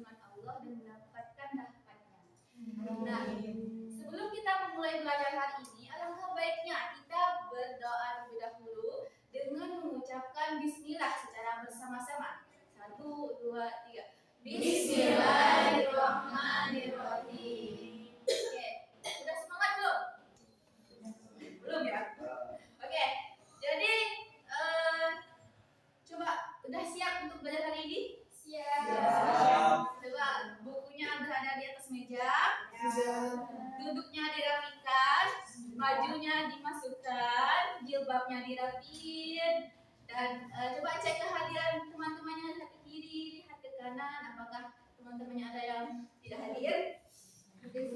firman Allah dan mendapatkan rahmatnya. Nah, sebelum kita memulai belajar hari ini, alangkah baiknya kita berdoa terlebih dahulu dengan mengucapkan Bismillah secara bersama-sama. 1, 2, 3. Bismillahirrahmanirrahim. Oke, sudah semangat belum? Belum ya? Oke, jadi coba udah siap untuk belajar hari ini? Siap. Coba bukunya berada di atas meja. Duduknya dirapikan, bajunya dimasukkan, jilbabnya dirapin, dan coba cek kehadiran teman-temannya, lihat ke kiri, lihat ke kanan, apakah teman-temannya ada yang tidak hadir? Ya. Oke,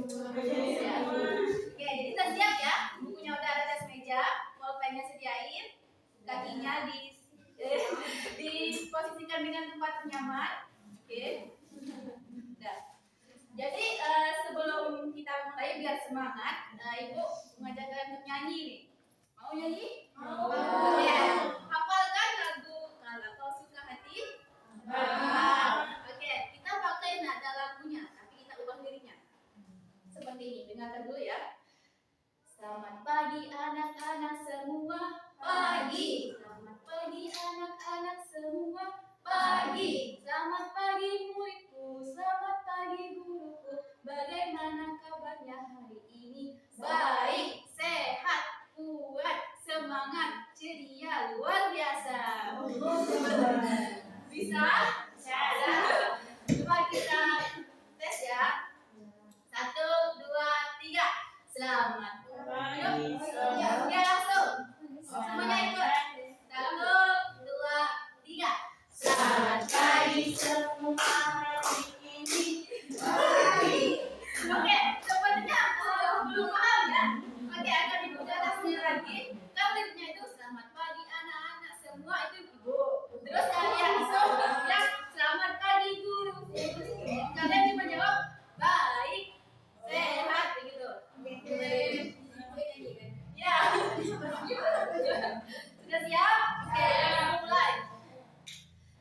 jadi kita siap ya. Bukunya udah ada di atas meja, pulpennya sediain, kakinya diposisikan dengan tempat nyaman. Oke. Nah, jadi sebelum kita mulai biar semangat, Ibu mengajak kalian untuk nyanyi nih. Mau nyanyi? Mau. Ya. Hafalkan lagu Kalau Kau Suka Hati? Oke, kita pakai nada lagunya, tapi kita ubah liriknya. Seperti ini, dengarkan dulu ya. Selamat pagi anak-anak semua, pagi. Selamat pagi anak-anak semua, pagi. Selamat pagi muridku, selamat pagi guruku. Bagaimana kabarnya hari ini? Baik, sehat, kuat, semangat, ceria, luar biasa. Bisa? Bisa. Coba kita tes ya. 1, 2, 3. Selamat pagi. Ya langsung. Semuanya ikut. 1, 2, 3. Selamat pagi semua hari ini. Pagi. Oke, sebenarnya belum paham ya. Oke, akan dijelaskan lagi. Kan liriknya itu selamat pagi anak-anak semua, itu ibu. Terus kalian itu yang selamat pagi guru. Kalian cuma jawab baik, sehat begitu. Ya. Sudah siap? Oke, mulai.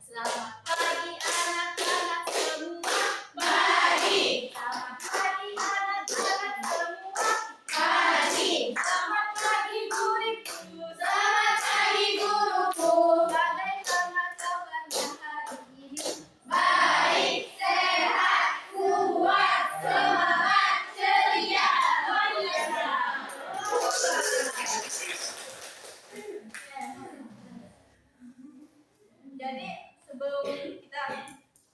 Selamat pagi anak-anak semua. Pagi. Selamat pagi anak-anak semua. Pagi. Selamat pagi muridku. Selamat pagi guruku. Bagaimana kabarnya hari ini? Baik, sehat, kuat, semangat, ceria, luar biasa. Jadi sebelum kita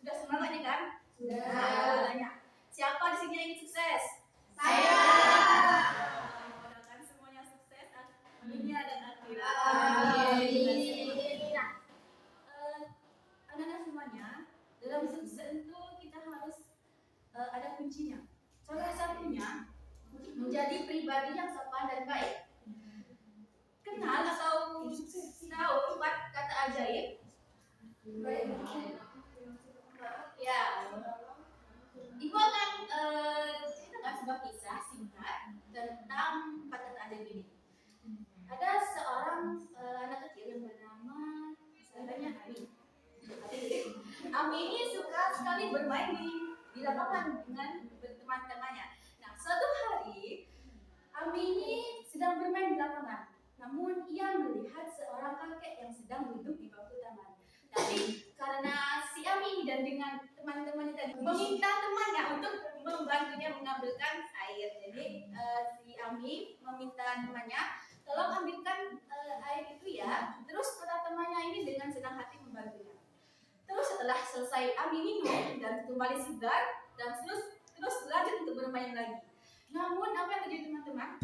sudah semangat nih kan? Sudah. Tanya, siapa di sini yang ingin sukses? Saya. Doakan semuanya sukses dunia dan akhirat. Amin. Nah, anak-anak semuanya, dalam sukses itu kita harus ada kuncinya. Salah satunya menjadi pribadi yang sopan dan baik. Kenal atau tahu 4 kata ajaib? Ya. Ibu akan ceritakan sebuah kisah singkat tentang 4 kata ajaib ini. Ada seorang anak kecil yang bernama Ami. Ami ini suka sekali bermain di lapangan dengan teman-temannya. Nah, suatu hari Ami ini sedang bermain di lapangan. Namun ia melihat seorang kakek yang sedang duduk di bangku taman. Tapi karena si Ami dan dengan teman-temannya tadi meminta temannya untuk membantunya mengambilkan air. Jadi si Ami meminta temannya, tolong ambilkan air itu ya. Terus kata temannya ini dengan senang hati membantunya. Terus setelah selesai Ami minum dan kembali segar dan terus lanjut untuk bermain lagi. Namun apa yang terjadi teman-teman?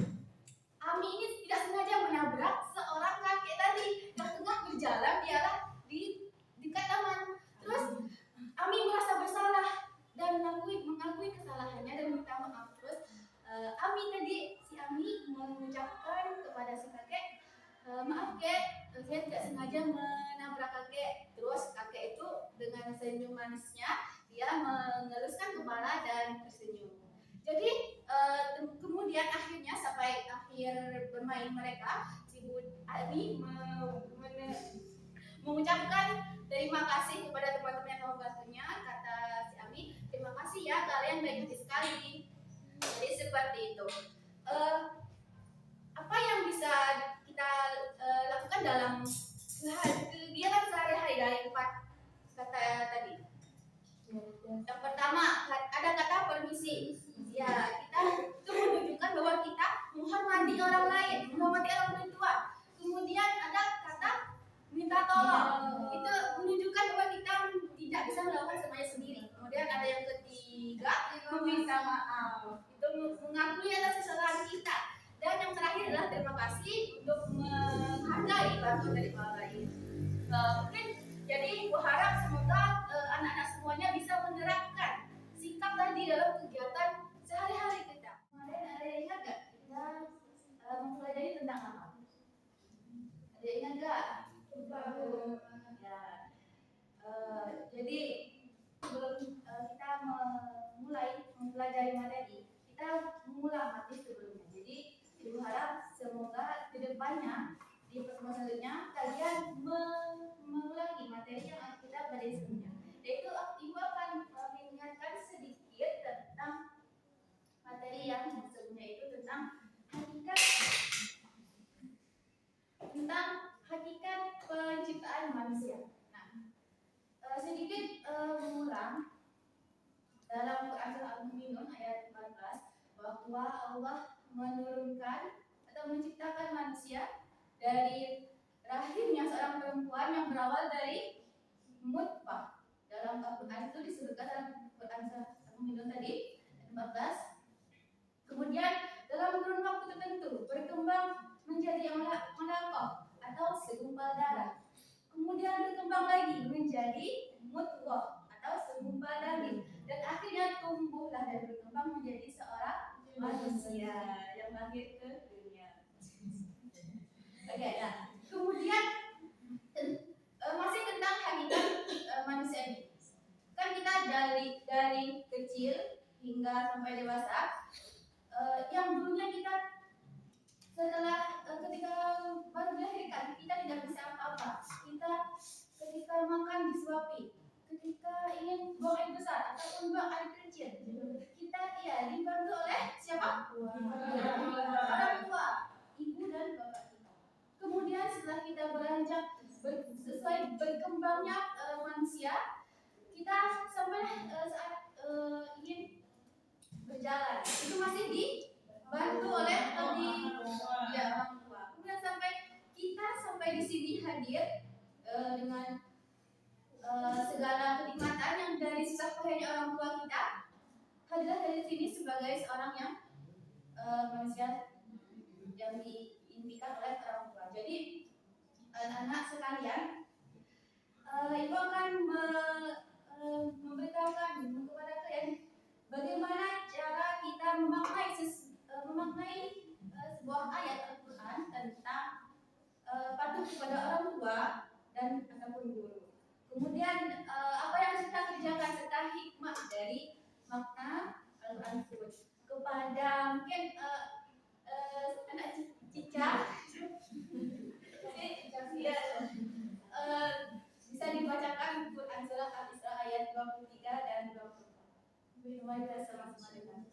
Ami ini tidak sengaja menabrak seorang kakek tadi yang tengah berjalan dialah di dekat taman. Terus Ami merasa bersalah dan mengakui kesalahannya dan minta maaf. Terus si Ami mengucapkan kepada si kakek, maaf kek, saya tidak sengaja menabrak kakek. Terus kakek itu dengan senyum manisnya dia mengeluskan kepala dan tersenyum. Jadi kemudian akhirnya sampai akhir bermain mereka, si Bu Ami mengucapkan terima kasih kepada teman-teman yang membantunya. Kata si Ami, seperti itu. Apa yang bisa kita lakukan dalam kegiatan sehari-hari dari 4 kata tadi? Yang pertama, ada kata permisi. Ya, kita itu menunjukkan bahwa kita menghormati orang lain, menghormati orang tua. Kemudian ada kata minta tolong. Itu menunjukkan bahwa kita tidak bisa melakukan semuanya sendiri. Kemudian ada yang ketiga, meminta maaf. Itu mengakui atas kesalahan kita. Dan yang terakhir adalah terima kasih untuk menghargai bantuan dari orang lain. Mungkin jadi berharap semoga anak-anak semuanya bisa menerapkan sikap tadi dalam kegiatan sehari-hari kita. Kemarin ada yang ingat gak kita mempelajari tentang apa? Ada yang ingat gak? Ya. Jadi sebelum kita memulai mempelajari materi, kita mengulang materi sebelumnya. Jadi Ibu harap semoga kedepannya di pertemuan selanjutnya kalian mengulangi materi yang kita pelajari sebelumnya. Yaitu Ibu akan mengingatkan sedikit tentang materi yang sebelumnya, itu tentang hakikat penciptaan manusia. Nah, sedikit mengulang dalam Quran surah Al-Mu'minun ayat 14 bahwa Allah menurunkan atau menciptakan manusia dari rahimnya seorang perempuan yang berawal dari mutfah. Dalam Al-Quran itu disebutkan dalam Quran surah Al-Mu'minun tadi 14. Kemudian dalam kurun waktu tertentu berkembang menjadi melangkah atau segumpal darah. Kemudian berkembang lagi menjadi mutwah atau segumpal daging, dan akhirnya tumbuhlah dan berkembang menjadi seorang manusia yang lahir ke dunia. Oke, nah kemudian masih tentang hakikat manusia ini. Kan kita dari kecil hingga sampai dewasa, yang dulunya kita setelah ketika baru dilahirkan kita tidak bisa apa-apa. Kita ketika makan disuapi, ketika ingin buang air besar ataupun buang air kecil, kita dibantu oleh siapa? Orang tua, ibu dan bapak kita. Kemudian setelah kita beranjak sesuai berkembangnya manusia, kita sampai saat ingin berjalan, itu masih dibantu oleh orang tua. Kemudian sampai di sini hadir dengan segala kenikmatan yang dari susah payahnya orang tua kita, hadirlah dari sini sebagai seorang yang manusia yang diimpikan oleh orang tua. Jadi anak-anak sekalian, Ibu akan memberitahukan kepada kalian bagaimana cara kita memaknai sebuah ayat Al-Quran tentang patuh kepada orang tua dan ataupun guru. Kemudian apa yang harus kita kerjakan serta hikmah dari makna Al-Quran tersebut. Kepada mungkin anak Cica, bisa dibacakan Quran surah Al-Isra ayat 23 dan 24. Bismillahirrahmanirrahim.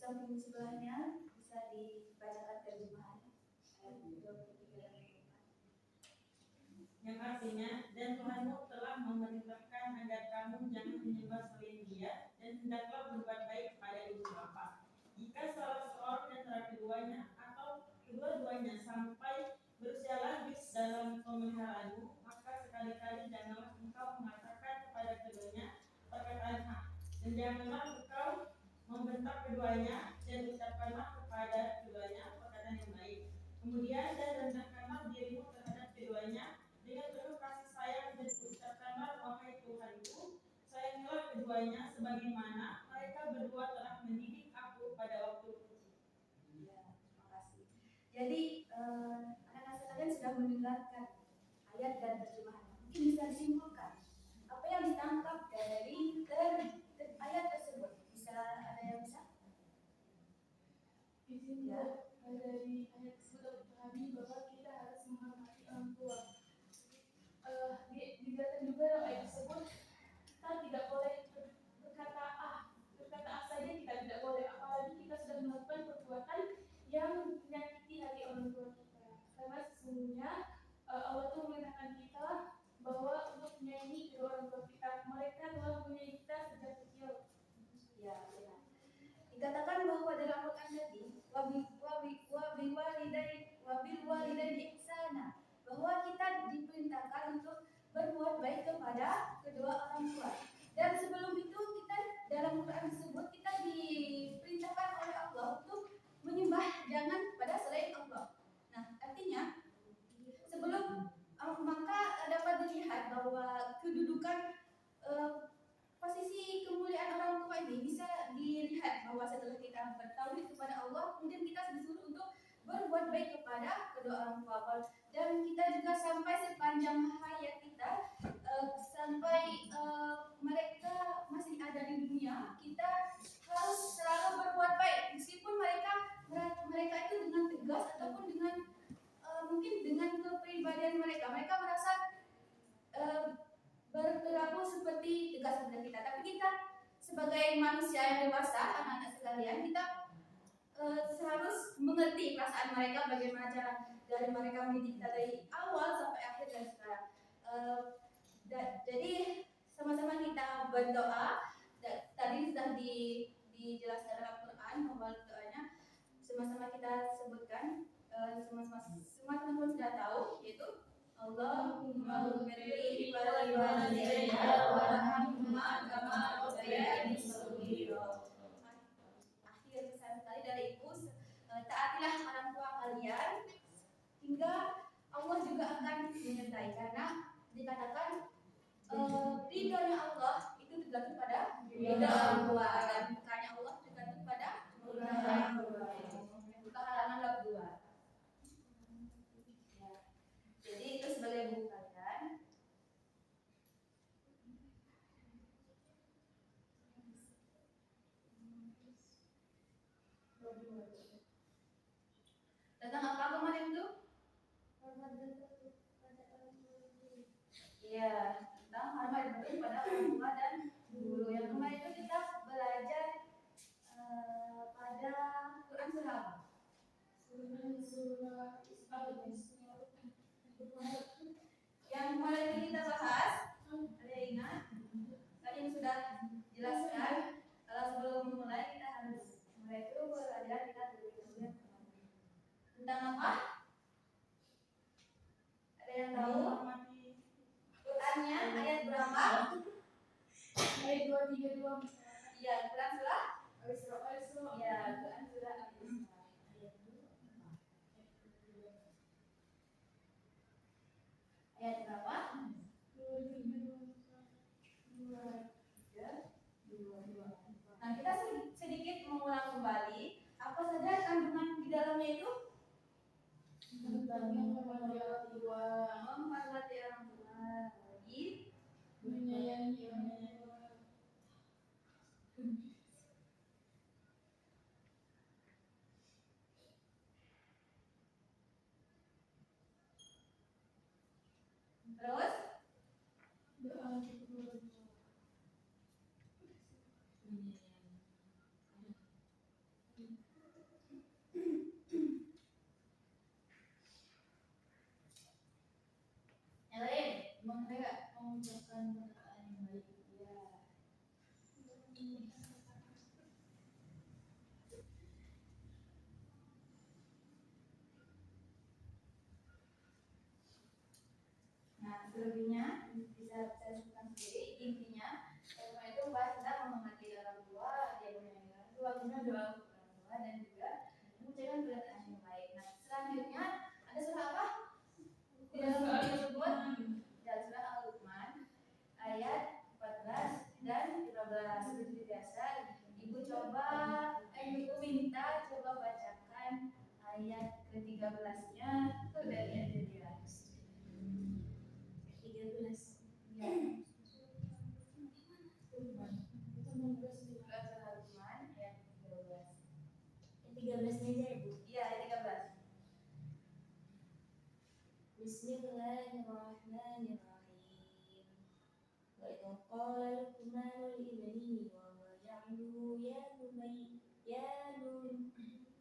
samping sebelahnya bisa dibacakan terjemahannya ayat 23 dan 24. Yang artinya, dan Tuhanmu telah memerintahkan agar kamu jangan menyembah selain Dia, dan hendaklah berbuat baik kepada ibu bapa. Jika salah seorang di antara keduanya atau kedua-duanya sampai berusia lanjut dalam pemeliharaanmu, maka sekali-kali janganlah engkau mengatakan kepada keduanya perkataan hak, dan janganlah engkau membentak keduanya, dan ucapkanlah kepada keduanya perkataan yang baik. Kemudian dan rendahkanlah dirimu terhadap keduanya dengan penuh kasih sayang, dan ucapkanlah, wahai Tuhanku, sayangilah keduanya sebagaimana mereka berdua telah mendidik aku pada waktu kecil. Ya, terima kasih. Jadi anak-anak sekalian sudah mendengarkan ayat dan terjemahan. Mungkin bisa disimpulkan apa yang ditangkap dari ayat tersebut. Bisa ada yang bisa? Ya. Dari ayat tersebut dipahami bahwa kita harus menghormati orang tua. Dikatakan juga dalam ayat tersebut kita tidak boleh berkata saja, kita tidak boleh, apalagi kita sudah melakukan perbuatan yang menyakiti hati orang tua kita. Karena sesungguhnya Allah itu memerintahkan kita bahwa untuk menyayangi kedua orang tua kita. Mereka telah menyayangi kita sejak kecil. Ya, benar. Dikatakan bahwa dalam Al-Quran tadi wabil walidaini ihsana, bahwa kita diperintahkan untuk berbuat baik kepada kedua orang tua. Dan sebelum itu kita dalam Al-Quran tersebut kita diperintahkan oleh Allah untuk menyembah jangan kepada selain Allah. Nah, artinya sebelum maka dapat dilihat bahwa kedudukan posisi kemuliaan orang tua ini bisa dilihat bahwa setelah kita bertauhid kepada Allah, kemudian kita disuruh untuk berbuat baik kepada kedua orang tua. Dan kita juga sampai sepanjang hayat kita, sampai mereka masih ada di dunia, kita harus selalu berbuat baik, meskipun mereka itu dengan tegas ataupun dengan mungkin dengan kepribadian mereka merasa berperilaku seperti tegas kepada kita. Tapi kita sebagai manusia yang dewasa, anak-anak sekalian, kita harus mengerti perasaan mereka, bagaimana cara dari mereka mendidik kita dari awal sampai akhir dan sekarang. Jadi sama-sama kita berdoa. Tadi sudah dijelaskan dalam Quran bahwa doanya sama-sama kita sebutkan, semua teman-teman sudah tahu, yaitu Allahumma ighfirli wa liwalidayya warhamhuma kama rabbayani shaghira. Akhir pesan sekali dari ibu, taatilah orang tua kalian hingga Allah juga akan menyertai, karena dikatakan ridhonya Allah itu tergantung pada ridho orang tua, dan murkanya Allah tergantung pada murka orang tua. Buka halaman bab 2. Jadi itu sebagai buku kalian. Tentang apa kemarin tuh? Iya, tentang hormat betul pada orang tua dan guru. Yang kemarin itu kita belajar pada Quran surah apa? Yang kemarin ini kita bahas, ada yang ingat? Tadi yang sudah jelaskan. Kalau sebelum memulai kita harus mulai itu belajar kita dulu tentang apa? Ada yang tahu? Qurannya ayat berapa? Ayat 232. Iya, Quran surah? Al-Isra. Iya, Quran surah Al-Isra. Ayat berapa? 232. Nah, kita sedikit mengulang kembali apa saja kandungan di dalamnya itu? Menghormati orang tua, Menghormati orang tua, lagi menyayangi orang tua. terus selebihnya bisa saya sebutkan sendiri. Intinya tema itu membahas tentang menghormati orang tua, dia menyayangi orang tua, kemudian doa untuk orang tua, dan juga mengucapkan perkataan yang baik. Nah, selanjutnya ada surah apa? Di dalam surah tersebut, dalam surah Al-Luqman ayat 14 dan 15. Seperti biasa, ibu minta coba bacakan ayat ke-13-nya itu dari Al-Dia. 13. Ya. Yang 13-nya aja ya, Bu. Iya, ayat 13. Bismillahirrahmanirrahim. Wa idza qala Luqman li ibnihi wa huwa ya'idhu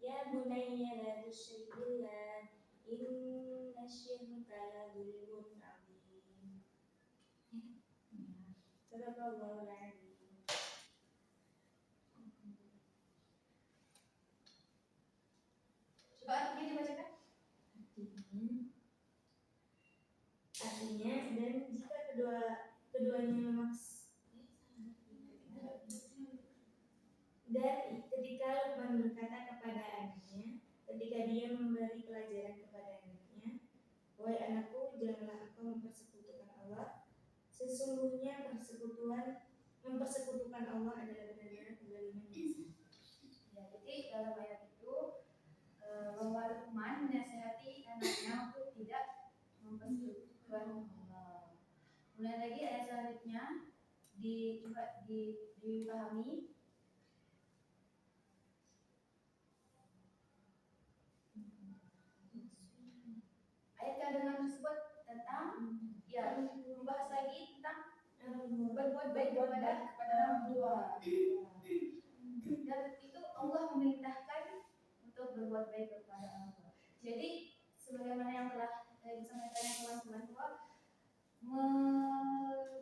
ya bunayya la tusyrik billah inna syirka la dzulmun 'adzim. Sadaqallahul 'azim. Coba artinya dibacakan. Artinya, dan jika keduanya dan ketika Luqman berkata kepada anaknya, ketika dia memberi pelajaran kepada anaknya, wahai anakku, janganlah engkau mempersekutukan Allah. Sesungguhnya mempersekutukan Allah adalah benar-benar kezaliman yang besar. Ya, jadi dalam ayat itu bahwa Luqman menasihati anaknya untuk tidak mempersekutukan Allah. Kemudian lagi ayat selanjutnya dipahami. Ayat kandungan tersebut tentang membahas lagi tentang berbuat baik kepada orang tua. Dan itu Allah memerintahkan untuk berbuat baik kepada orang tua. Jadi sebagaimana yang telah disampaikan teman-teman bahwa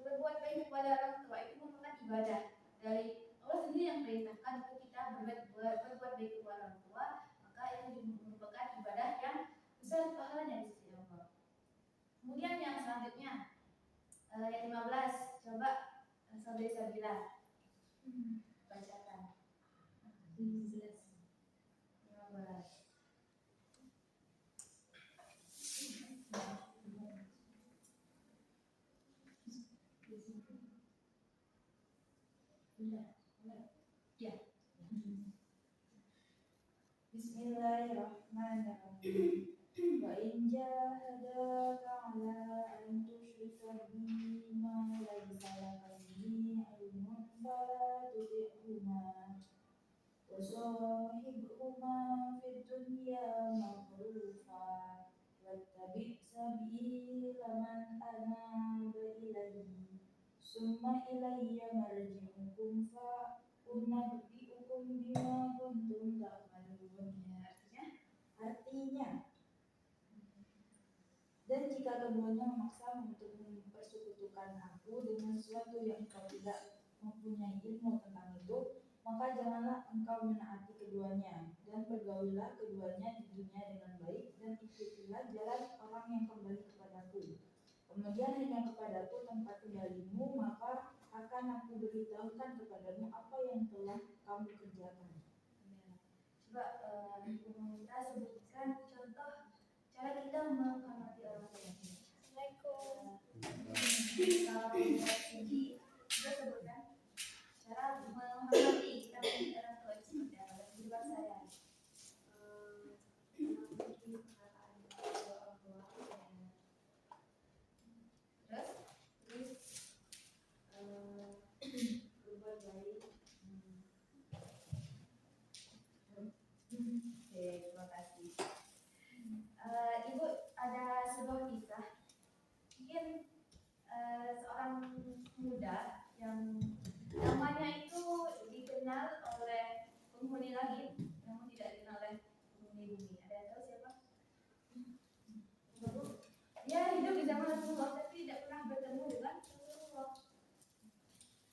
berbuat baik kepada orang tua itu merupakan ibadah dari Allah sendiri yang perintahkan untuk kita berbuat baik kepada orang tua, maka itu merupakan ibadah yang besar pahalanya di sisi Allah. Kemudian yang selanjutnya ayat 15, coba Sabri Sabila bacakan. 15. Ya. Bismillahirrahmanirrahim. Wa in jahadaka 'ala an tusyrika bi ma laysa laka bihi 'ilmun fala tuti'huma wa sahibhuma fid dunya ma'rufa wattabi' sabila man anaba ilayya summa ilayya marji'ukum fa unabbi'ukum bima kuntum ta'malun. Artinya, dan jika keduanya memaksamu untuk mempersekutukan aku dengan sesuatu yang engkau tidak mempunyai ilmu tentang itu, maka janganlah engkau menaati keduanya, dan pergaulilah keduanya di dunia dengan baik, dan ikutilah jalan orang yang kembali kepadaku. Kemudian hanya kepadaku tempat kembalimu, maka akan aku beritahukan kepadamu apa yang telah kamu kerjakan. Coba Ibu Meminta sebutkan contoh cara kita menghormati orang tua. Assalamualaikum. Kita sebutkan cara menghormati kita menghormati orang tua itu seperti apa? Kehidupan saya. Berbuat baik. Oke, terima kasih. Ibu ada sebuah kisah. Mungkin seorang muda yang namanya itu dikenal oleh penghuni langit, namun tidak dikenal oleh penghuni bumi. Ada yang tahu siapa? Ibu? Dia hidup di zaman Rasulullah, tapi tidak pernah bertemu dengan Rasulullah.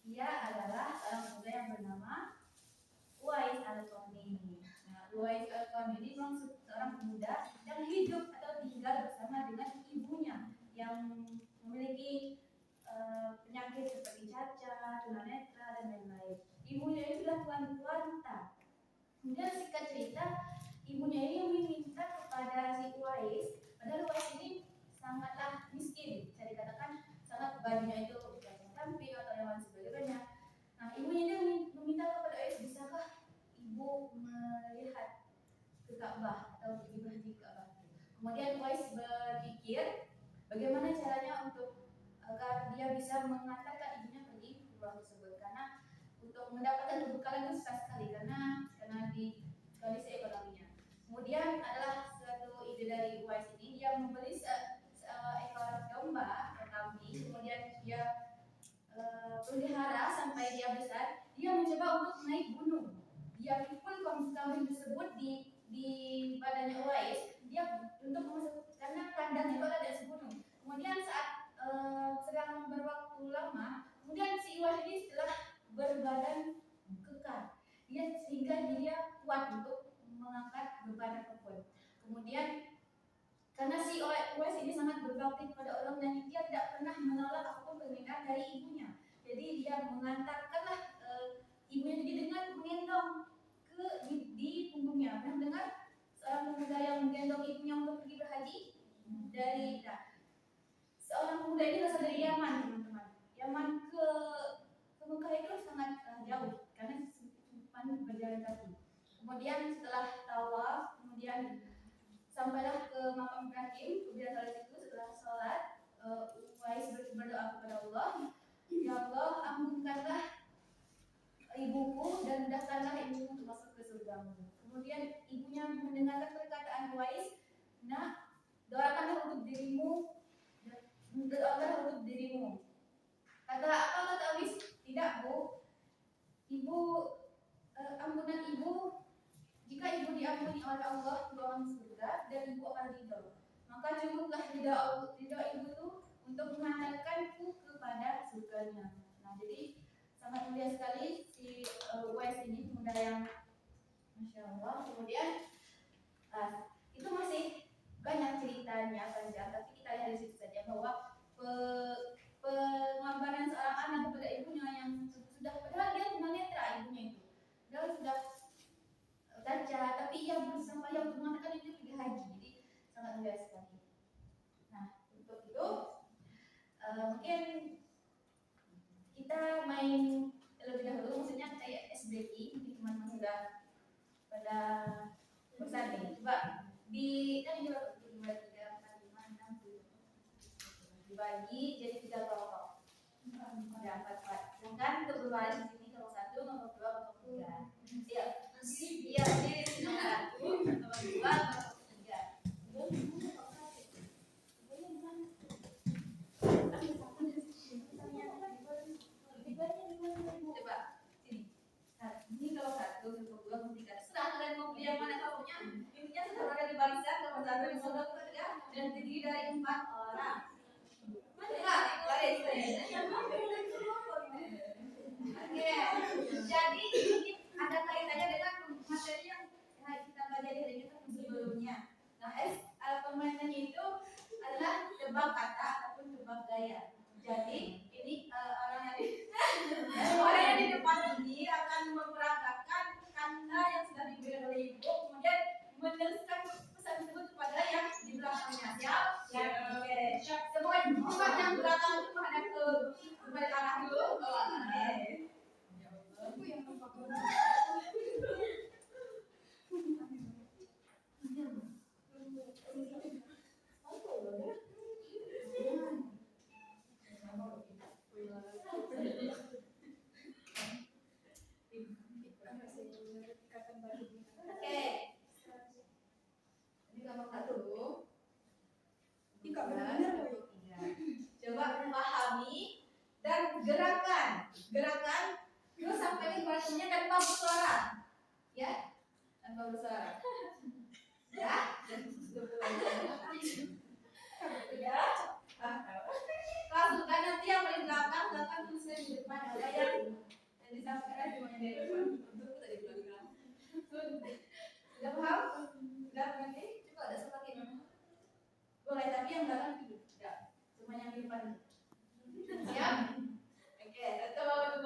Dia adalah seorang muda yang bernama Uwais Al-Qarni. Nah, Uwais Al-Qarni ini memang seorang pemuda yang hidup atau tinggal bersama dengan ibunya yang memiliki tunanetra dan lain-lain. Ibunya itu adalah wanita. Kemudian singkat cerita, ibunya ini meminta kepada si Uwais, padahal Uwais ini sangatlah miskin, bisa dikatakan sangat bajunya itu camping atau yang lain sebagainya. Nah, ibunya ini meminta kepada Uwais, bisakah ibu melihat ke Ka'bah atau beribadah di Ka'bah? Kemudian Uwais berpikir bagaimana caranya untuk agar dia bisa mengantarkan ibunya pergi ke pulau tersebut, karena untuk mendapatkan kebekalan itu susah sekali karena di kondisi ekonominya. Kemudian adalah suatu ide dari Uwais ini, dia membeli seekor domba atau kambing, kemudian dia pelihara sampai dia besar. Dia mencoba untuk naik gunung. Dia pukul kambing tersebut di badannya Uwais. Dia untuk masuk karena kandang itu ada di atas gunung. Kemudian saat sedang berwaktu lama, kemudian si Uwais ini setelah berbadan kekar, sehingga dia kuat untuk mengangkat beban apapun. Kemudian karena si Uwais ini sangat berbakti kepada orang dan dia tidak pernah menolak apapun permintaan dari ibunya. Jadi dia mengantarkanlah ibunya jadi dengan menggendong di punggungnya. Pernah dengar seorang pemuda yang menggendong ibunya untuk pergi berhaji? Seorang pemuda ini berasal dari Yaman, teman-teman. Yaman ke Mekah itu sangat jauh karena cuma berjalan kaki. Kemudian setelah tawaf, kemudian sampailah ke makam Ibrahim. Kemudian dari situ setelah sholat, Uwais berdoa kepada Allah, ya Allah, ampunkanlah ibuku dan mudahkanlah ibuku untuk masuk ke surgamu. Kemudian ibunya mendengarkan perkataan Uwais, nak, doakanlah untuk dirimu. Kata apa kata Uwais? Tidak, Bu. Ibu, ampunan ibu, jika ibu diampuni oleh Allah ke surga dan ibu akan ridho, maka cukuplah ridho ibu itu untuk mengantarkanku kepada surganya. Nah, jadi sangat mulia sekali si Uwais ini, pemuda yang Masya Allah. Kemudian itu masih banyak ceritanya panjang, tapi kita lihat di situ saja bahwa pengorbanan seorang anak kepada ibunya yang sudah, padahal dia tunanetra ibunya itu, dia sudah gajah, tapi ia berusaha untuk mengatakan itu pergi haji. Jadi sangat mulia sekali. Nah, untuk itu mungkin kita main lebih dahulu, maksudnya kayak SBI, mungkin teman-teman sudah pada bosan nih. Coba di kan ini 2, 3, 4, 5, 6, 7 dibagi jadi 3 kelompok. Ada 4. Sedangkan untuk berbaris di sini kelompok 1, kelompok 2, kelompok 3. Iya, jadi kelompok 1, kelompok 2, kelompok 3. Coba sini. Nah, ini kalau 1, kelompok 2, kelompok 3. Setelah kalian mau pilih yang mana kelompoknya, intinya sudah ada di barisan kelompok 1, kelompok 2, dan terdiri dari 4 orang. Oke, jadi ini ada kaitannya dengan materi yang kita pelajari hari ini sebelumnya. Nah, permainannya itu adalah tebak kata ataupun tebak gaya. Jadi ini orang yang di depan ini akan memperagakan kata yang sudah diberi oleh ibu, kemudian meneruskan pesan tersebut kepada yang di belakangnya. Siap? Oke. Semua coba yang belakang itu menghadap ke berbalik arah dulu. Oke. Aku yang coba memahami dan gerakan terus sampai ke bahasanya tanpa bersuara, ya, tanpa bersuara, ya, langsung kan nanti yang paling belakang tulisnya di depan, ada yang disampaikan semuanya dari depan. Sudah paham? Sudah mengerti? Coba ada semakin boleh, tapi yang belakang tidak, semuanya yang di depan. Siap? Oke, 1, 2,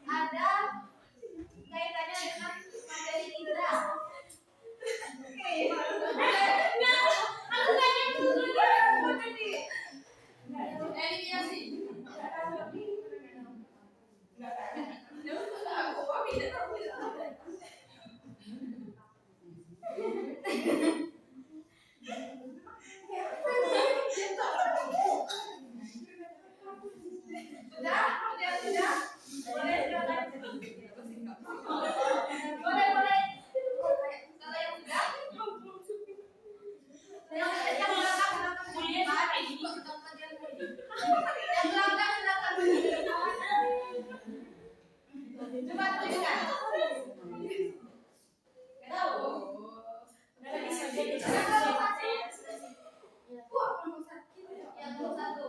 ada kaitannya dengan materi kita. Aku tanya dulu tadi. Eliminasi. Sudah? Boleh silakan. Boleh. Kalau yang sudah, yang belakang coba tuliskan. Tahu? Yang nomor satu.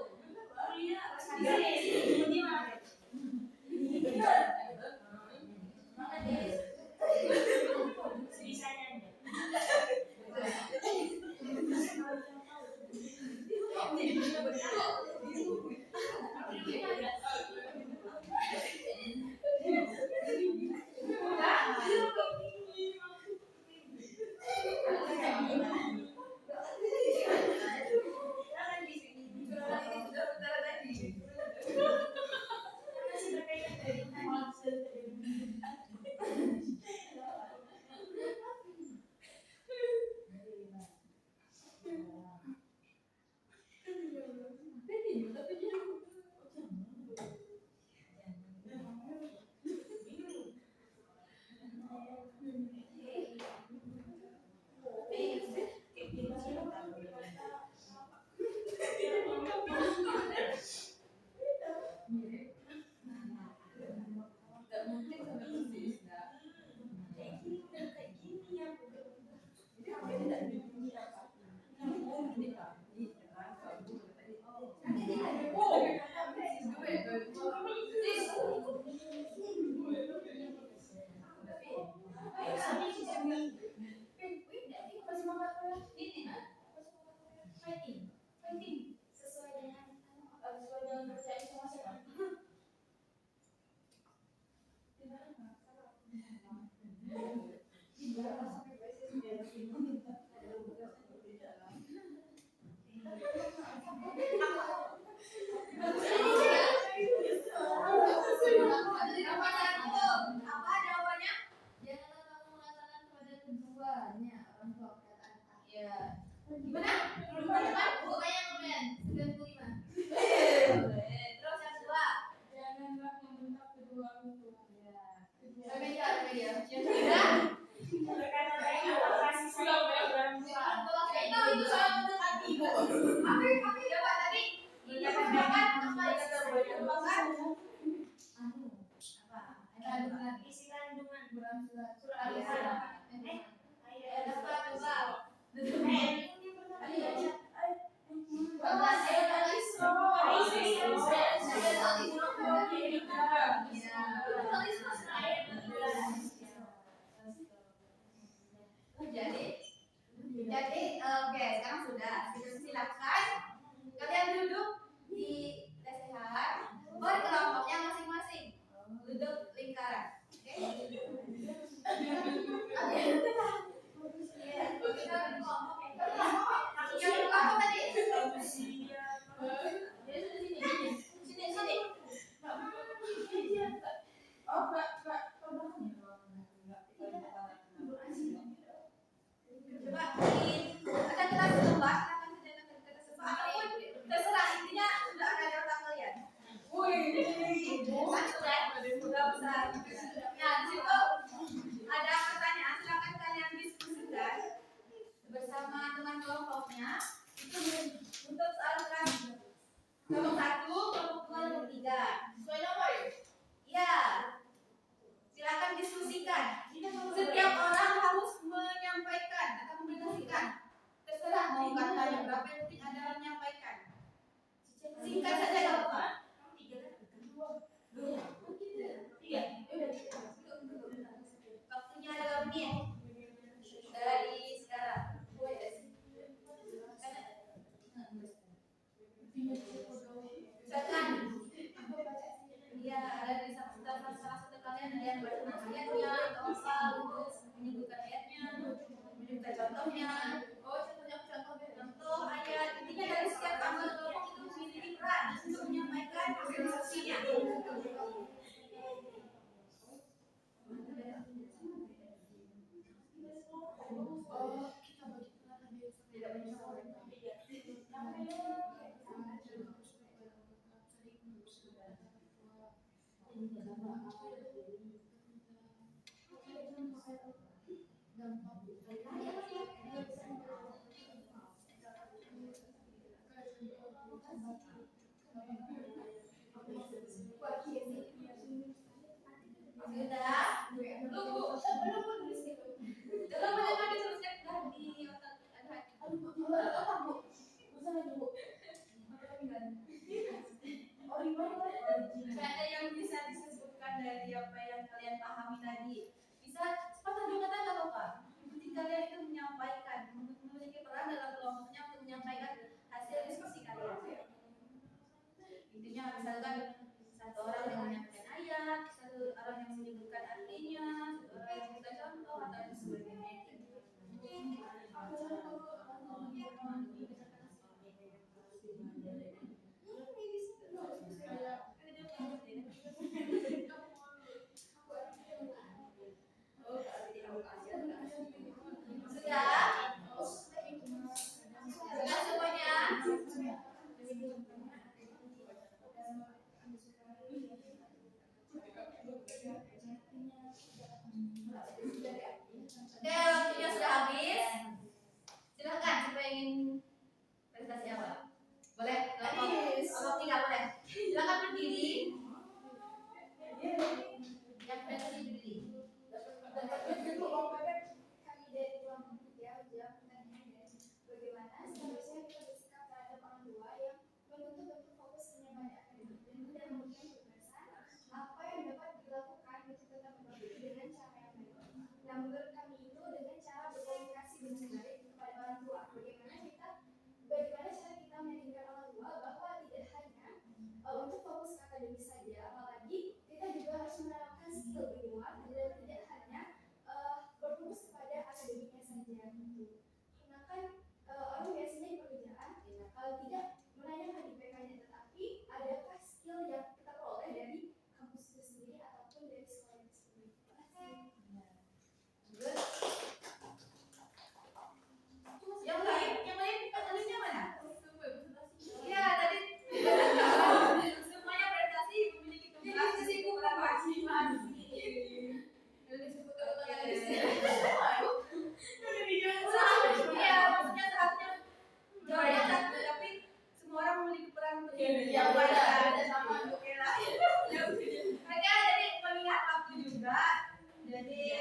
Apa jawabannya? Janganlah kamu mengatakan kepada keduanya orang tua perkataan ya. Gimana? Teman-teman, bukannya kemudian 95. Terus yang kedua. Janganlah membentak kedua orang tua. Media. Yang ketiga. Itu soal mendekati ibu. Apa coba tadi? Dikatakan apa isi kandungan surat al-Baqarah. Jadi oke, sekarang sudah. Silakan kalian duduk di lesehan, berkelompoknya masing-masing. Duduk lingkaran. Oke? Yang kelompok tadi. Sini. Oh, Mbak. Coba ada kelas 2, silakan saja ke kelas 2 ataupun terserah minta contohnya. Oh, contohnya Contoh ayat intinya dari setiap tanggal kelompok itu memiliki peran untuk menyampaikan instruksinya. Oh, kita bagi peran biar tidak banyak orang. Sudah? Belum tulis gitu. Belum boleh dituliskan di otak anak. Ada yang bisa disebutkan dari apa yang kalian pahami tadi. Bisa sepatah dua kata nggak apa-apa. Yang penting kalian itu menyampaikan, memiliki peran dalam kelompoknya untuk menyampaikan hasil diskusi kalian. Intinya misalkan satu orang yang menyampaikan ayat, satu orang yang menyebutkan artinya, satu orang yang menyebutkan contoh atau dan sebagainya. Sudah? Sudah semuanya? Oke, waktunya sudah habis. Silakan siapa yang ingin presentasi apa? Boleh? Kalau tidak boleh. Silakan berdiri. Yang presentasi berdiri. Kami dari ruang ketiga menjawab pertanyaan bagaimana seharusnya kita bersikap terhadap orang tua yang menuntut fokus hanya pada akademik dan tidak memberikan kebebasan apa yang dapat dilakukan untuk tetap berbakti dengan cara yang baik. Nah, menurut kami itu dengan cara berkomunikasi dengan baik kepada orang tua. Bagaimana cara kita meyakinkan orang tua bahwa tidak hanya untuk fokus ke akademis saja, apalagi kita juga harus menerapkan skill di luar dan tidak hanya berfokus kepada akademiknya saja gitu. Karena kan orang biasanya di pekerjaan tidak menanyakan IPK-nya, tetapi adakah skill yang kita peroleh dari kampus itu sendiri ataupun dari sekolah itu sendiri. Terima kasih. Yang lain petalinya mana? Iya, tadi semuanya presentasi memiliki kebebasan kesimpulan masing-masing. Iya, maksudnya saatnya jawabannya satu, tapi semua orang memiliki peran untuk menyampaikan. Oke lah. Oke, jadi mengingat waktu juga. Jadi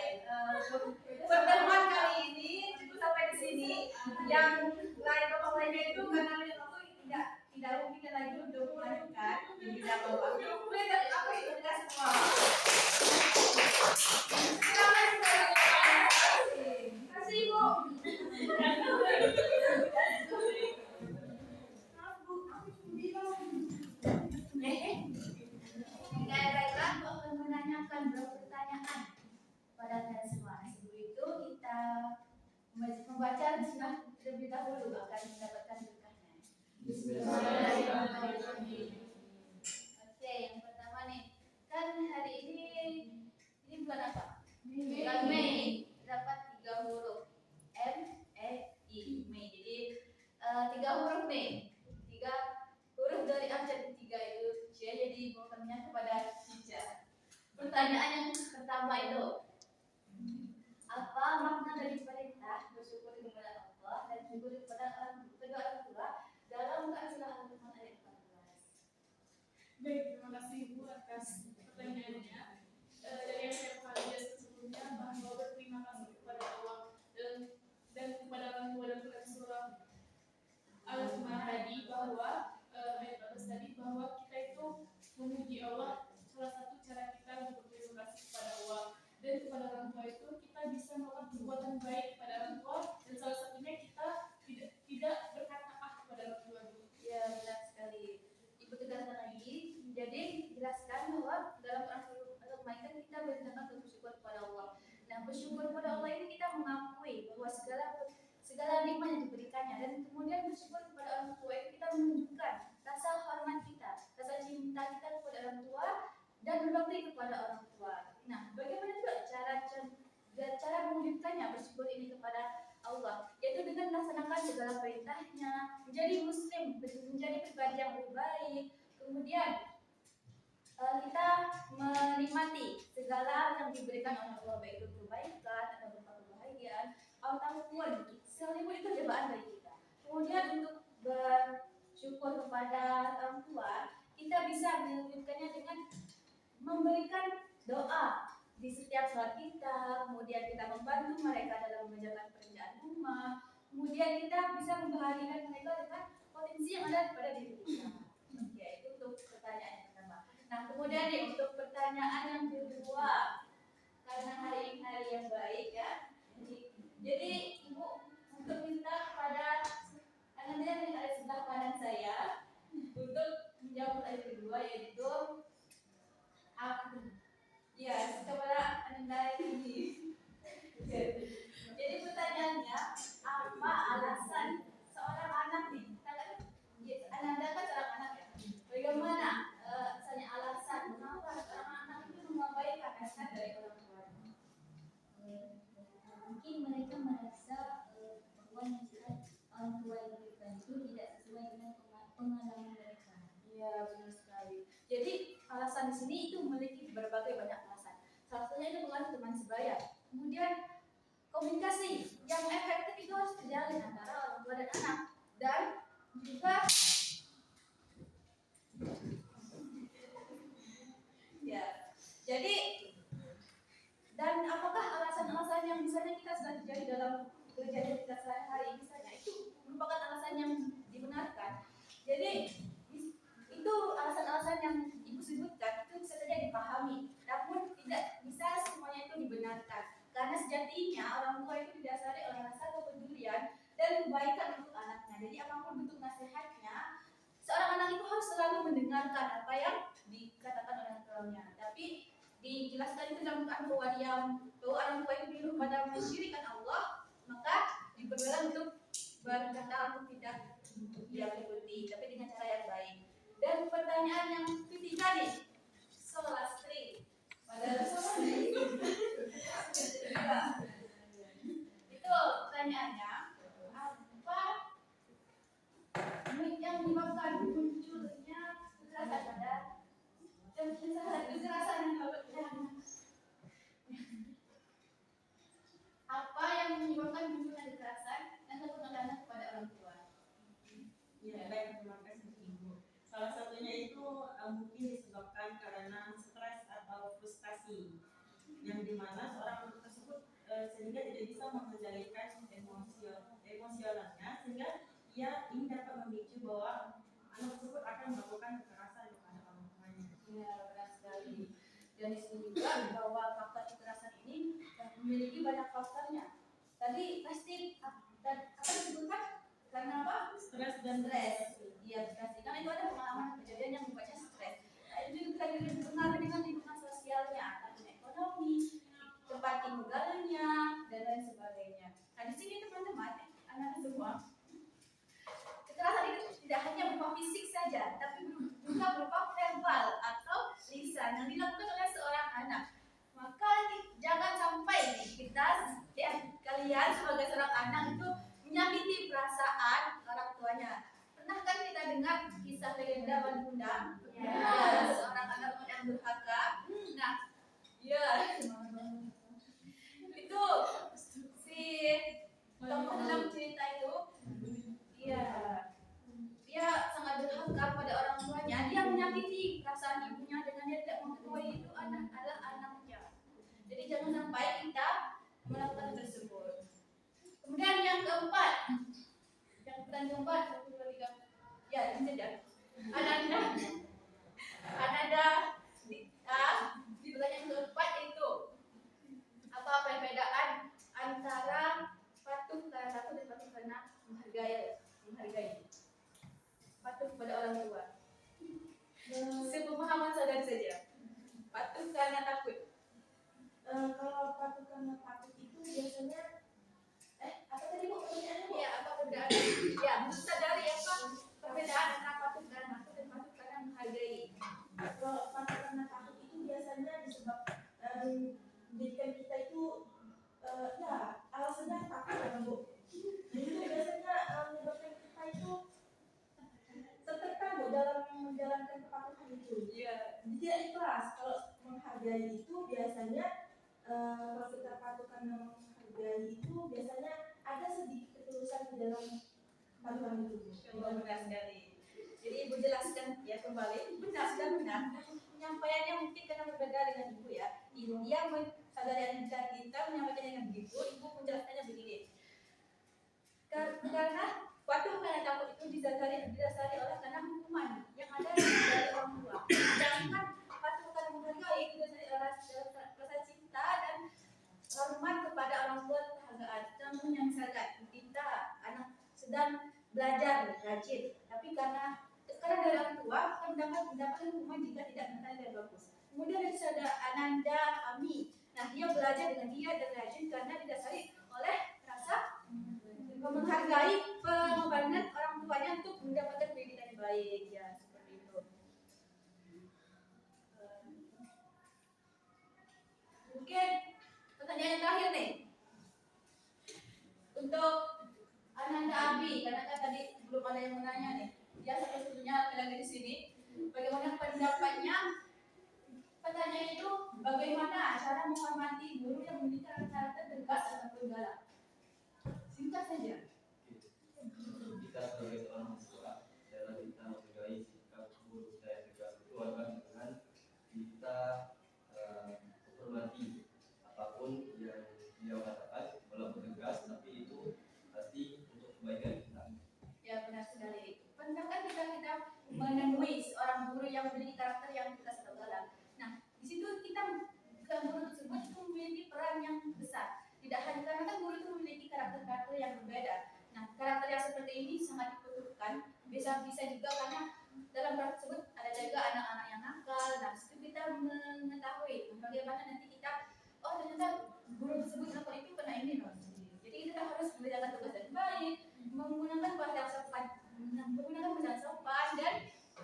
pertemuan kali ini cukup sampai di sini. Yang lain kelompok lainnya itu karena melihat waktu tidak mungkin lagi untuk melanjutkan. Jadi tidak apa-apa. Boleh tapi aku sudah semua. Silakan terima kasih Ibu. Maaf Bu, aku cuma bilang. Baiklah, aku akan menanyakan beberapa pertanyaan pada kalian semua. Sebelum itu kita membaca bismillah terlebih dahulu akan mendapatkan berkahnya. Bismillahirrahmanirrahim. Oke, yang pertama nih, kan hari ini bulan apa? Bulan Mei. Dapat 3 huruf M, E, I, Mei. Jadi 3 huruf nih, 3 huruf dari abjad 3 itu C. Jadi bukannya kepada Cica. Pertanyaan yang pertama itu, apa makna dari perintah bersyukur kepada Allah dan syukur kepada kedua orang tua dalam Al-Quran surah Al-Quran ayat 14? Baik, terima kasih Ibu atas pertanyaannya. Dari yang saya pahami sebelumnya bahwa berterima kasih kepada Allah dan kepada orang tua dan kepada surah Al-Quran tadi bahwa ayat 14 tadi bahwa kita itu memuji Allah, salah satu cara kita untuk berterima kasih kepada Allah dan kepada orang tua itu kita bisa melakukan perbuatan baik kepada orang tua dan salah satunya kita tidak berkata kepada orang tua. Ya, benar sekali. Ibu tegaskan lagi. Jadi jelaskan bahwa dalam Al-Quran kita bersyukur kepada Allah. Nah, bersyukur kepada Allah ini kita mengakui bahwa segala nikmat yang diberikannya, dan kemudian bersyukur kepada orang tua itu kita menunjukkan rasa hormat kita, rasa cinta kita kepada orang tua dan berbakti kepada orang tua. Nah, bagaimana juga cara mewujudkannya bersyukur ini kepada Allah, yaitu dengan melaksanakan segala perintahnya, menjadi muslim, menjadi pribadi yang lebih baik. Kemudian kita menikmati segala yang diberikan oleh Allah, baik itu kebaikan atau berupa kebahagiaan ataupun sekalipun itu cobaan bagi kita. Kemudian untuk bersyukur kepada orang tua, kita bisa mewujudkannya dengan memberikan doa di setiap sholat kita, kemudian kita membantu mereka dalam mengerjakan pekerjaan rumah, kemudian kita bisa membahagiakan mereka dengan potensi yang ada pada diri kita. Ya, itu untuk pertanyaan yang pertama. Nah, kemudian nih, untuk pertanyaan yang kedua, karena hari ini hari yang baik ya, jadi Ibu untuk minta kepada Ananda yang ada sebelah kanan saya untuk menjawab pertanyaan kedua, yaitu ya, kepada Anda ini. Jadi pertanyaannya, apa alasan seorang anak nih? Anda kan seorang anak ya. Bagaimana misalnya alasan mengapa seorang anak itu mengabaikan nasihat dari orang tuanya? Mungkin mereka merasa bahwa nasihat orang tua yang diberikan itu tidak sesuai dengan pengalaman mereka. Iya, benar sekali. Jadi alasan di sini itu memiliki berbagai banyak alasan. Salah satunya itu pengaruh teman sebaya. Kemudian komunikasi yang efektif itu harus terjalin antara orang tua dan anak, dan juga ya. Jadi dan apakah alasan-alasan yang misalnya kita sudah terjadi dalam kejadian kita sehari-hari misalnya itu merupakan alasan yang dibenarkan. Jadi itu alasan-alasan yang Ibu sebutkan itu bisa saja dipahami, namun tidak bisa semuanya itu dibenarkan, karena sejatinya orang tua itu didasari oleh rasa kepedulian dan kebaikan untuk anaknya. Jadi apapun bentuk nasihatnya, seorang anak itu harus selalu mendengarkan apa yang dikatakan oleh orang tuanya. Tapi dijelaskan itu dalam Quran bahwa orang tua itu dulu pada mensyirikkan Allah, maka diperbolehkan untuk berkata untuk tidak mengikuti, tapi dengan cara yang baik. Dan pertanyaan yang ketiga nih, solastri. Padahal solastri itu pertanyaannya, apa yang menyebabkan munculnya kekerasan pada kekerasan apa yang menyebabkan munculnya kekerasan dan kekerasan kepada orang tua? Ya, baik, terima kasih Ibu. Salah satunya itu mungkin disebabkan karena stres atau frustasi, yang dimana seorang anak tersebut sehingga tidak bisa mengendalikan emosionalnya, sehingga ia ingin dapat memicu bahwa anak tersebut akan melakukan kekerasan kepada orang tuanya. Ya, benar sekali. Dan disebutkan bahwa faktor kekerasan ini memiliki banyak faktornya. Tadi pasti dan apa disebutkan? Karena apa? Stres dan Stres. Iya, pasti. Karena itu ada pengalaman kejadian yang membuatnya stres. Itu juga dipengaruhi dengan lingkungan sosialnya, ataupun ekonomi, tempat tinggalnya, dan lain sebagainya. Nah, di sini teman-teman, anak semua, kekerasan itu tidak hanya berupa fisik saja, tapi juga berupa verbal atau lisan yang dilakukan oleh seorang anak. Maka jangan sampai kita kalian sebagai seorang anak itu menyakiti perasaan orang tuanya. Pernah kan kita dengar kisah legenda Wan Bunda? Ya, seorang anak yang durhaka. Nah, ya, itu si tokoh dalam cerita itu, ya, dia sangat durhaka pada orang tuanya. Dia menyakiti perasaan ibunya dengan dia tidak mengetahui itu adalah anaknya. Jadi jangan sampai kita melakukan tersebut. Kemudian yang keempat, satu dua tiga, ya ini saja. Ananda di pertanyaan keempat itu apa perbedaan antara patuh karena takut dan patuh karena menghargai? Patuh kepada orang tua. Sepemahaman saudara saja. Patuh karena takut. Kalau patuh karena takut itu biasanya kalau kita patukan dan menghargai itu biasanya ada sedikit ketulusan di dalam patukan itu. Benar sekali. Jadi Ibu jelaskan ya kembali, benar sudah benar. Penyampaiannya mungkin karena berbeda dengan Ibu ya. Dia sadari anak kita menyampaikan dengan begitu, Ibu menjelaskannya begini. Karena patuh karena takut itu didasari oleh karena hukuman yang ada dari orang tua. Sedangkan patuh karena menghargai itu didasari oleh rasa cinta dan hormat kepada orang tua, kehargaan. Contohnya misalkan kita anak sedang belajar rajin, tapi karena dari orang tua mendapatkan hukuman jika tidak mental dan bagus. Kemudian ada Ananda Ami. Nah, dia belajar dengan giat dan rajin karena didasari oleh rasa menghargai pengorbanan orang tuanya untuk mendapatkan pendidikan yang baik, ya seperti itu. Mungkin pertanyaan yang terakhir nih untuk Ananda Abi, karena kan tadi belum ada yang menanya nih. Dia satu-satunya lagi di sini. Bagaimana pendapatnya? Pertanyaan itu bagaimana cara menghormati guru yang memiliki karakter tegas ataupun galak? Singkat saja. Kita sebagai seorang siswa dalam kita menghargai sikap guru saya tegas itu adalah dengan kita menghormati apapun yang beliau katakan, walaupun tegas, tapi itu pasti untuk kebaikan kita. Ya benar sekali. Pernah kan kita menemui seorang guru yang memiliki karakter yang tegas atau galak. Nah, di situ kita guru tersebut itu memiliki peran yang besar. Tidak hanya karena kan guru itu memiliki karakter-karakter yang berbeda. Nah, karakter yang seperti ini sangat dibutuhkan. Bisa juga karena dalam karakter tersebut ada juga anak-anak yang nakal. Nah, situ kita mengetahui bagaimana nanti kita, oh ternyata guru tersebut nakal itu kena ini loh. Jadi kita harus menjalankan tugas dengan baik, menggunakan bahasa yang sopan, dan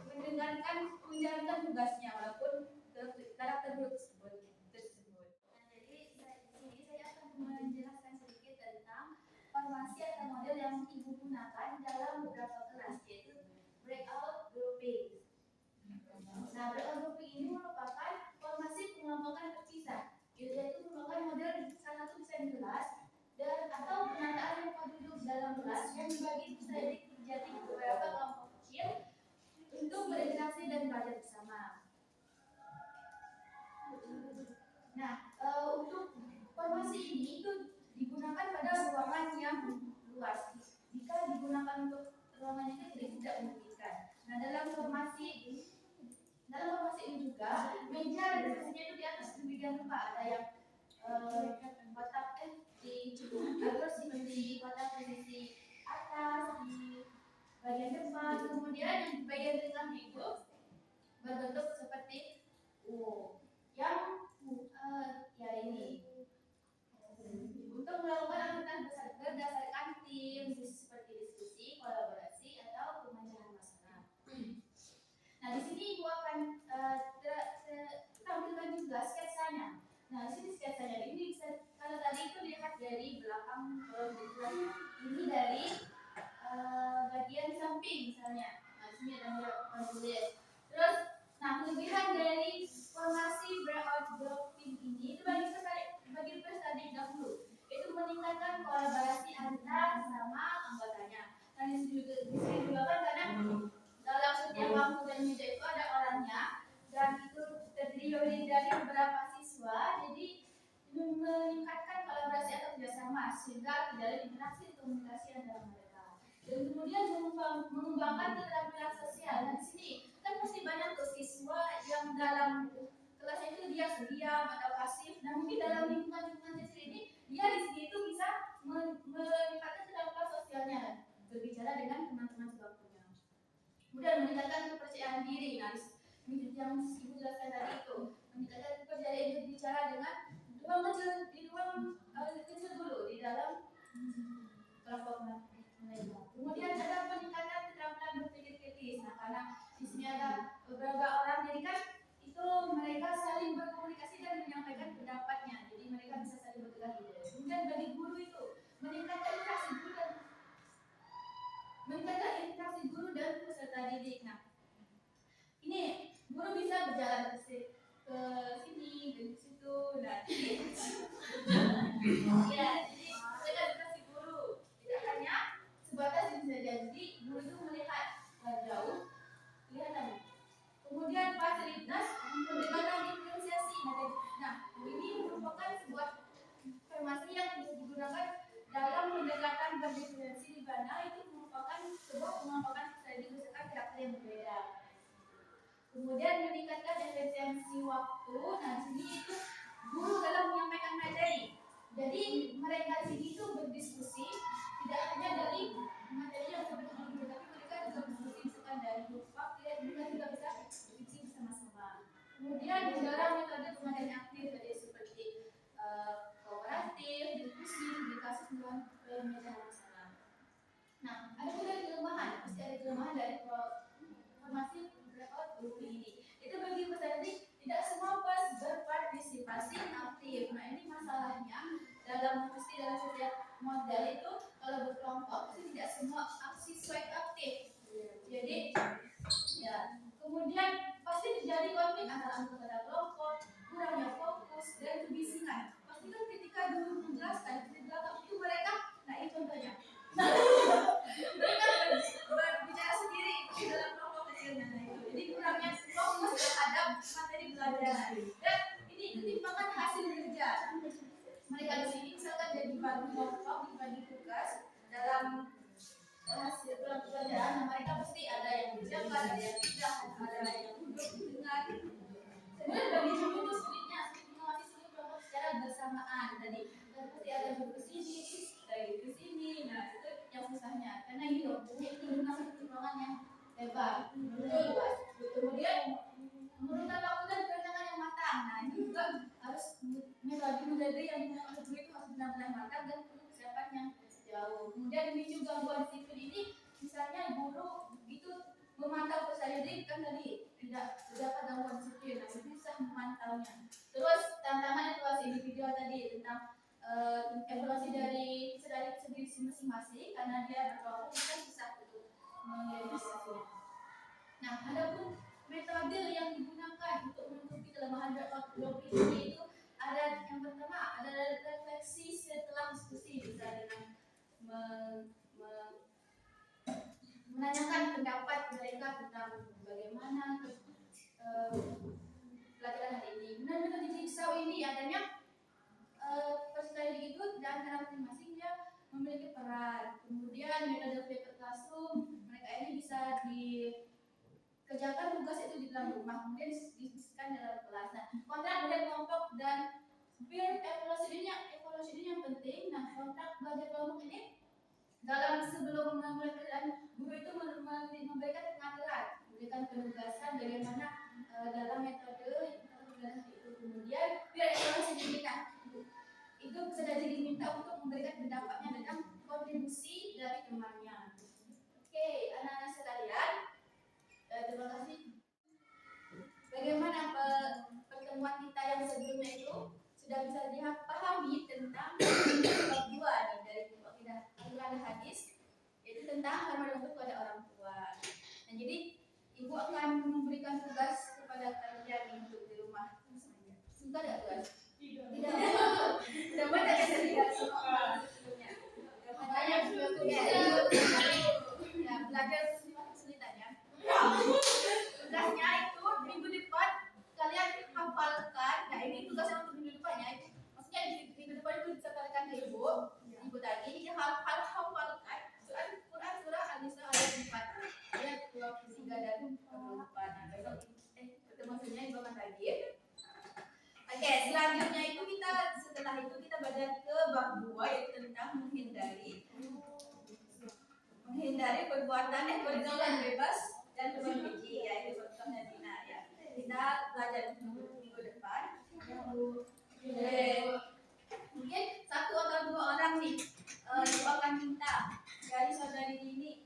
menjalankan tugasnya walaupun karakter guru tersebut. Nah, jadi di sini saya akan menjelaskan sedikit tentang formasi atau model yang Ibu gunakan dalam beberapa kelas, yaitu breakout grouping. Nah, breakout grouping ini merupakan formasi pengelompokan terpisah, yaitu merupakan model salah satu desain kelas dan atau penataan tempat duduk dalam kelas yang dibagi menjadi beberapa kelompok kecil untuk berinteraksi dan belajar bersama. Nah, untuk formasi ini itu digunakan pada ruangan yang luas. Jika digunakan untuk ruangan yang kecil tidak memungkinkan. Nah, dalam formasi ini juga meja dan kursinya itu di atas demikian rupa. Ada yang kotak di kotak posisi atas di bagian depan, kemudian yang di bagian tengah itu berbentuk seperti U. Yang ya ini untuk melakukan angkutan berdasarkan tim seperti diskusi, kolaborasi atau pemecahan masalah. Nah, di sini Ibu akan tampilkan juga sketsanya. Nah, di sini sketsanya ini kalau tadi itu lihat dari belakang, ini dari bagian samping misalnya. Nah, di sini ada tulis. Terus, nah kelebihan dari formasi breakout grouping ini itu bagi peserta dahulu, itu meningkatkan kolaborasi antar sama anggotanya. Nah, di sini juga kan karena dalam setiap bangku dan meja itu ada orangnya dan itu terdiri dari beberapa siswa, jadi meningkatkan kolaborasi atau kerjasama sehingga tidak ada interaksi komunikasi antara mereka. Dan kemudian mengembangkan keterampilan sosial. Nah, di sini kan masih banyak tuh siswa yang dalam kelasnya itu dia diam atau pasif. Nah, mungkin dalam lingkungan kecil ini dia di sini itu bisa meningkatkan keterampilan sosialnya, berbicara dengan teman-teman sebangkunya. Kemudian meningkatkan kepercayaan diri. Nah, yang Ibu jelaskan tadi itu meningkatkan kepercayaan diri berbicara dengan ruang kecil dulu di dalam kelompok mereka. Kemudian ada peningkatan keterampilan berpikir kritis. Nah, karena di sini ada beberapa orang, jadi kan itu mereka saling berkomunikasi dan menyampaikan pendapatnya. Jadi mereka bisa saling bertukar ide. Kemudian bagi guru itu meningkatkan interaksi guru dan peserta didik. Nah, ini guru bisa berjalan ke sini, ke situ. Nah, definisi di mana itu merupakan sebuah pengelompokan strategi berdasarkan karakter yang berbeda. Kemudian meningkatkan efisiensi waktu. Nah, di sini itu guru dalam menyampaikan materi. Jadi mereka di sini itu berdiskusi tidak hanya dari materi yang sudah diberikan, tapi mereka juga berdiskusi misalkan dari waktu dan mereka juga bisa diskusi bersama-sama. Kemudian mendorong metode pembelajaran aktif tadi seperti kooperatif, diskusi, publikasi dengan pemecahan masalah. Nah, ada juga kelemahan, pasti ada kelemahan dari formasi beberapa guru ini. Itu bagi peserta tidak semua berpartisipasi aktif. Nah, ini masalahnya dalam setiap model itu kalau berkelompok itu tidak semua siswa aktif. Jadi ya, kemudian pasti terjadi konflik antara anggota kelompok, kurangnya fokus dan kebisingan. Pasti kan ketika guru menjelaskan di belakang itu mereka, nah itu contohnya. Mereka berbicara sendiri di dalam kelompok kecilnya. Jadi kurangnya fokus terhadap materi pelajaran. Dan ini ketimpangan hasil kerja. Mereka di sini misalkan jadi bagi kelompok, dibagi tugas dalam hasil pelajaran. Nah, mereka pasti ada yang berjabat, ada yang tidak, ada yang duduk mendengar. Sebenarnya bagi guru itu sulitnya mengawasi seluruh kelompok secara bersamaan. Tadi pasti ada yang ke sini, dari ke sini. Nah, itu yang susahnya. Karena ini loh, itu masih perkembangan yang lebar. Kemudian menurunkan waktu dan perencanaan yang matang. Nah, ini juga harus metode yang digunakan oleh guru itu harus benar-benar matang dan perlu kesiapan yang jauh. Kemudian memicu gangguan disiplin ini, misalnya guru itu memantau peserta didik kan tadi tidak terdapat gangguan disiplin, nah susah memantaunya. Terus tantangan evaluasi individual tadi tentang evaluasi dari sendiri masing-masing karena dia berkelompok kan susah untuk mengevaluasinya. Nah, adapun metode yang digunakan untuk menutupi kelemahan kelompok ini itu ada yang pertama ada refleksi setelah diskusi, bisa dengan menanyakan pendapat mereka tentang bagaimana pelajaran hari ini. Benar-benar di jigsaw ini adanya peserta didik itu dan antara masing-masing dia memiliki peran. Kemudian metode paper classroom, mereka ini bisa dikerjakan tugas itu di dalam rumah, kemudian diskusikan dalam kelas. Nah, kontrak belajar kelompok dan peer evaluasi ini yang penting. Nah, kontrak belajar kelompok ini dalam sebelum memulai pelajaran, guru itu memberikan pengaturan, memberikan penugasan bagaimana dalam metode pembelajaran itu. Kemudian peer evaluasi diminta, itu peserta didik diminta untuk memberikan pendapatnya tentang kontribusi dari temannya. Oke, anak-anak sekalian, terima kasih. Bagaimana pertemuan kita yang sebelumnya itu sudah bisa dipahami tentang bab 2 nih dari Al-Quran hadis, yaitu tentang hormat untuk kepada orang tua. Nah, jadi ibu akan memberikan tugas kepada kalian untuk di rumah. Suka tidak tugas? Tidak. Sudah banyak yang tidak suka sebelumnya. Makanya ya belajar kesulitannya. Tugasnya itu minggu depan kalian hafalkan. Nah, ini tugasnya untuk minggu depannya. Maksudnya di minggu depan itu disampaikan ke ibu tadi dia hafalkan Quran surah Al-Isra ayat 4 ayat 23 dan 24. Nah, besok ketemu sebenarnya ibu akan hadir. Oke, selanjutnya itu setelah itu kita belajar ke bab 2 yaitu tentang menghindari perbuatan pergaulan bebas dan teman biji, yaitu contohnya zina ya. Kita belajar minggu depan. Mungkin 1 atau 2 orang nih ibu akan minta dari saudari ini